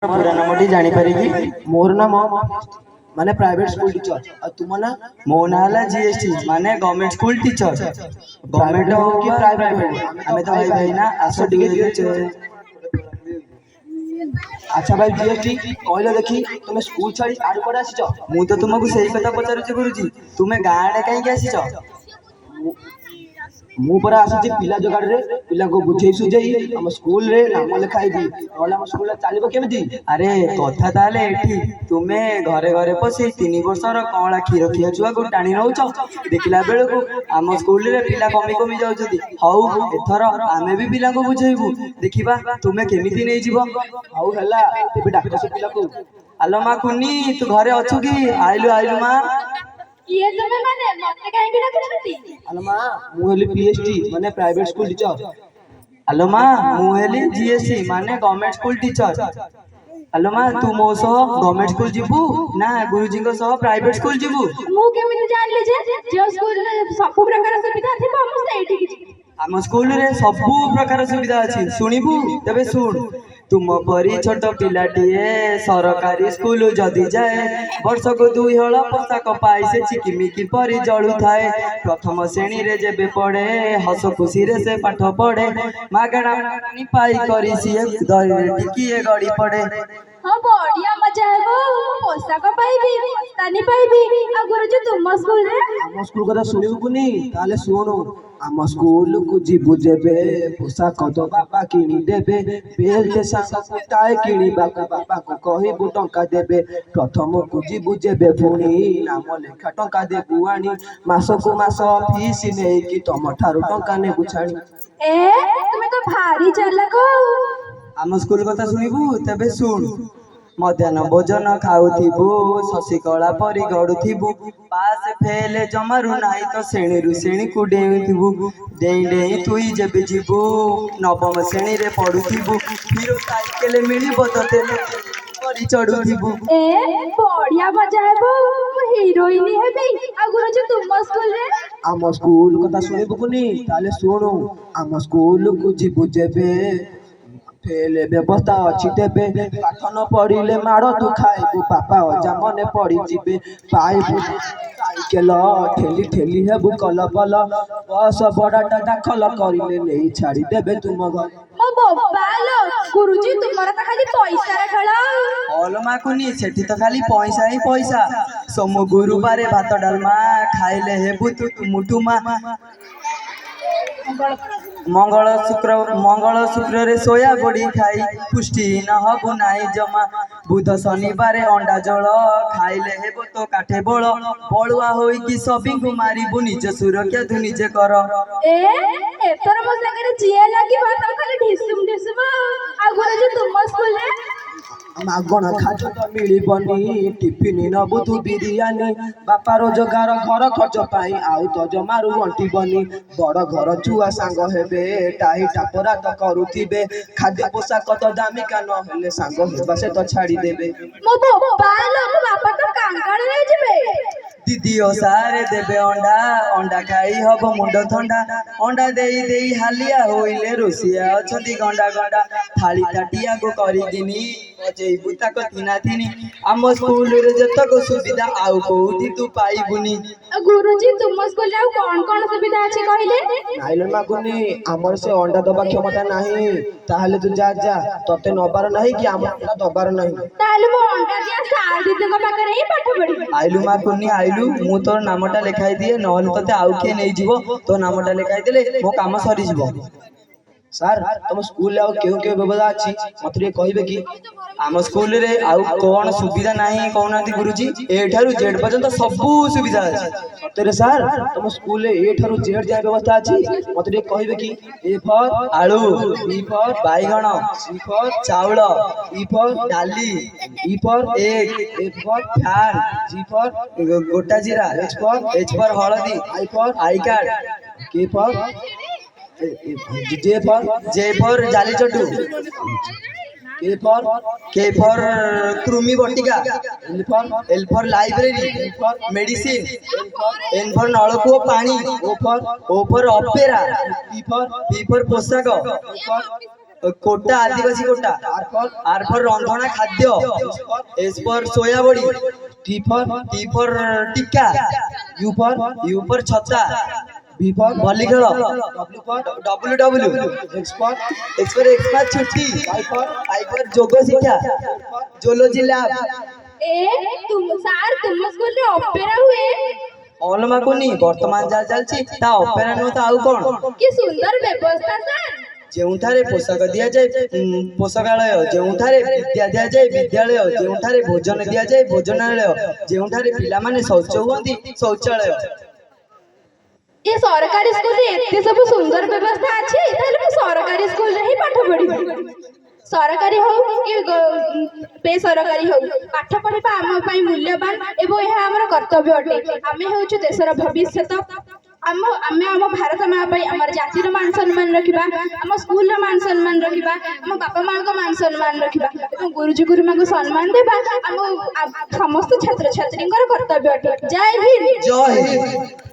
पूरा नाम जानी पारे कि? मोर नाम माने प्राइवेट स्कूल टीचर और तुम ना? मो ना जीएसटी माने गवर्नमेंट स्कूल टीचर। गवर्नमेंट हो कि प्राइवेट हो हमें तो भाई भाई ना आसो टिके। अच्छा भाई जीएसटी कहले देखी तुम स्कूल छाड़ी आड़ कोडे आसीच? मु तो तुमको सही कथा पचारुची गुरुजी तुम्हें गाँ आड़े कहीं आसीच? मु परा आसी पिला जोगाड़ रे पिला को बुझेई सुझेई हम स्कूल रे नाम लिखाइबी नले हम स्कूल चलिबो केमिति? अरे कथा ताले एठी तुमे घरे घरे पसी 3 वर्षर कणा क्षीर खिया छुआ को टाणी नउछ देखिला बेले को आम स्कूल रे पिला कमी कमी जाउछथि। हौ एथर आमे भी पिला को बुझेइबू देखिबा तुमे केमिति नै जीवो। हौ हला एबे डाक्टर से पिला को। आलो मा कुन्नी तू घरे अछु कि? आइलु आइलु मा। ये तुमे माने मते काहे कि डाकुछथि? आलो मा मु हेली पीएचडी माने प्राइवेट स्कूल टीचर। आलो मा मु हेली जीएससी माने गवर्नमेंट स्कूल टीचर। आलो मा तू मो सह गवर्नमेंट स्कूल जीबू ना गुरुजी को सह प्राइवेट स्कूल जीबू? मु केमिति जानली जे स्कूल रे सब प्रकार सुविधा थिबो हम सेठी कि आम स्कूल रे सब प्रकार सुविधा अच्छी शुणिबू तेबे शुण। तुम परी छोट पिलाटीए सरकारी स्कूल जदि जाए वर्ष को 2 हल पोशाक पाई से चिकिमिकी परी जलु थाए। प्रथम श्रेणी रे जेबे पढ़े हस खुशी रे से पाठ पढ़े मागणा पाई करी सीए टिकिए गड़ी पड़े। हां बढ़िया मजा आबो पोशाक पाइबी तानी पाइबी आ गुरुजी तुम स्कूल रे हम स्कूल कथा सुनिबू कुनी ताले सुनो हम स्कूल को जीबू जेबे पोशाक तो बापा किनी देबे बेल्ट सांग को टाई किनी बापा को कहिबू टंका देबे प्रथम को जीबू जेबे पुणी नाम लेखा टंका देबू आनी मास को मास फीस नै कि तम ठारू टंका ने गुछाणी। ए तुमे तो भारी चालाक। आम स्कूल कथा शुणिबू तेबे शुण। मध्याह्न भोजन खाऊथिबू शशिकला परी गड़ुथिबू पास फेल जमारू नाई तो श्रेणी रु श्रेणी को डेउथिबू डेई डेई तुई जेबे जीबू नवम श्रेणी रे पढ़ुथिबू फिर साइकेल मिलिबो तते परी चढ़ुथिबू। ए बढ़िया मजा आबो हीरोइन हेबी आ गुरुजी तुम स्कूल रे हम स्कूल कथा सुनिबू कुनी ताले सुनो हम स्कूल को जीबू जेबे फेले व्यवस्था अच्छी देबे पाठ न पढ़िले माड़ तू खाइबू बापा अजा मने पढ़ी जीबे पाइबू साइकेल ठेली ठेली हेबू कल बल बस बड़ाटा दाखल करिले नहीं छाड़ी देबे तुम घर। ओ बोबालो गुरुजी तुमरा त खाली पैसा रे खेल। हलो मा कुनी सेठी तो खाली पैसा ही पैसा सोम गुरुवारे भात डालमा खाइले हेबू तू मुठुमा मंगल शुक्र रे सोया बड़ी खाई पुष्टि न हबु नाई जमा बुध शनिवार अंडा जल खाइले हेबो तो काठे बल बलुआ होई कि सभी को मारिबु निज सुरक्षा तू निजे कर। ए एतर मो संगे जिया लागी बात खाली ढिसुम ढिसुम आ गुरुजी तुम स्कूल रे मागण खाद्य तो मिलबनी टिफिन नबू तू बिरियानी बापा रोजगार घर खर्च पाई आउ तो जमारू अंटिबनी बड़ घर छुआ सांग हेबे टाई टापरा तो करुथिबे खाद्य पोशाक तो दामिका न हेले सांग हेबा से तो छाड़ी देबे। मो बोबालो मो बापा तो कांगाल रे जिबे दीदी ओ सारे देबे अंडा अंडा खाई हब मुंड थंडा अंडा देई देई हालिया होइले रोसिया अछंती गंडा गंडा थाली ताटिया को करी दिनी बजेई बुता को थिना थिनी आम स्कूल रे जतक सुविधा आउ कोठी तू पाइबुनी। गुरुजी तुम स्कूल रे कौन कौन सुविधा अछि कहिले? नाइलो मागुनी हमर से अंडा दबा क्षमता नाही ताहले तू जा जा तते नबार नाही कि हम अंडा दबार नाही ताले मो अंडा दिया साडी दे पाखरे ही पाठ पढी आइलु मा कुन्नी आइलु मु तोर नामटा लिखाई दिए नहले तते आउ के नै जीवो तो नामटा लिखाई देले मो काम सरी जीवो। सर तुम स्कूल आउ केउ केउ व्यवस्था अछि मते कहिबे कि? आम स्कूल रे आउ कोन सुविधा नाही कहनाती गुरुजी ए ठारू जेड पर्यंत सब सुविधा अछि। तेरे सर तुम स्कूल ए ठारू जेड जाय व्यवस्था अछि मते कहिबे कि? ए फॉर आलू बी फॉर बाइगण सी फॉर चाउल ई फॉर डाली E for egg F for fan G for गोटा जीरा एच फॉर हळदी I card K for J for जाली चटू के फॉर कृमि बटिका L for library medicine N for नलकूप पानी O for opera P for पोशाक কোটা আদিবাসী কোটা। আর ফর রন্ধনা খাদ্য। এস ফর সোয়া বড়ি। টি ফর টিকা। ইউ ফর ছতা। বি ফর ভলি খেল। W W. এক্স ফর এক্সপার ছুটি। আই ফর যোগ শিକ୍ଷା। Zoology lab. ସାର୍ ତୁମ ସ୍କୁଲରେ ଅପେରା ହୁଏ? ଅଲମାକୁନି ବର୍ତ୍ତମାନ ଯାହା ଚାଲିଛି ତା ଅପେରା ନୁହଁ ତ ଆଉ କଣ। କି ସୁନ୍ଦର ବ୍ୟବସ୍ଥା ସାର୍। ଯେଉଁଠାରେ ପୋଷାକ ଦିଆଯାଏ ପୋଷାକାଳୟ, ଯେଉଁଠାରେ ବିଦ୍ୟା ଦିଆଯାଏ ବିଦ୍ୟାଳୟ, ଯେଉଁଠାରେ ଭୋଜନ ଦିଆଯାଏ ଭୋଜନାଳୟ, ଯେଉଁଠାରେ ପିଲାମାନେ ଶୌଚ ହୁଅନ୍ତି ଶୌଚାଳୟ। ଏ ସରକାରୀ ସ୍କୁଲରେ ଏତେ ସବୁ ସୁନ୍ଦର ବ୍ୟବସ୍ଥା ଅଛି, ତାହେଲେ ମୁଁ ସରକାରୀ ସ୍କୁଲରେ ହିଁ ପାଠ ପଢିବି। ସରକାରୀ ହଉ କି ବେସରକାରୀ ହଉ, ପାଠ ପଢିବା ଆମ ପାଇଁ ମୂଲ୍ୟବାନ ଏବଂ ଏହା ଆମର କର୍ତ୍ତବ୍ୟ ଅଟେ। ଆମେ ହେଉଛୁ ଦେଶର ଭବିଷ୍ୟତ। ଆମେ ଆମ ଭାରତ ମାଆ ପାଇଁ ଆମର ଜାତିର ମାନ ସମ୍ମାନ ରଖିବା, ଆମ ସ୍କୁଲର ମାନ ସମ୍ମାନ ରଖିବା, ଆମ ବାପା ମାଙ୍କ ମାନ ସମ୍ମାନ ରଖିବା ଏବଂ ଗୁରୁଜୀ ଗୁରୁମାଙ୍କୁ ସମ୍ମାନ ଦେବା ଆମ ସମସ୍ତ ଛାତ୍ରଛାତ୍ରୀଙ୍କର କର୍ତ୍ତବ୍ୟ ଅଟେ। ଜୟ ହିନ୍ଦ। ଜୟ ହିନ୍ଦ।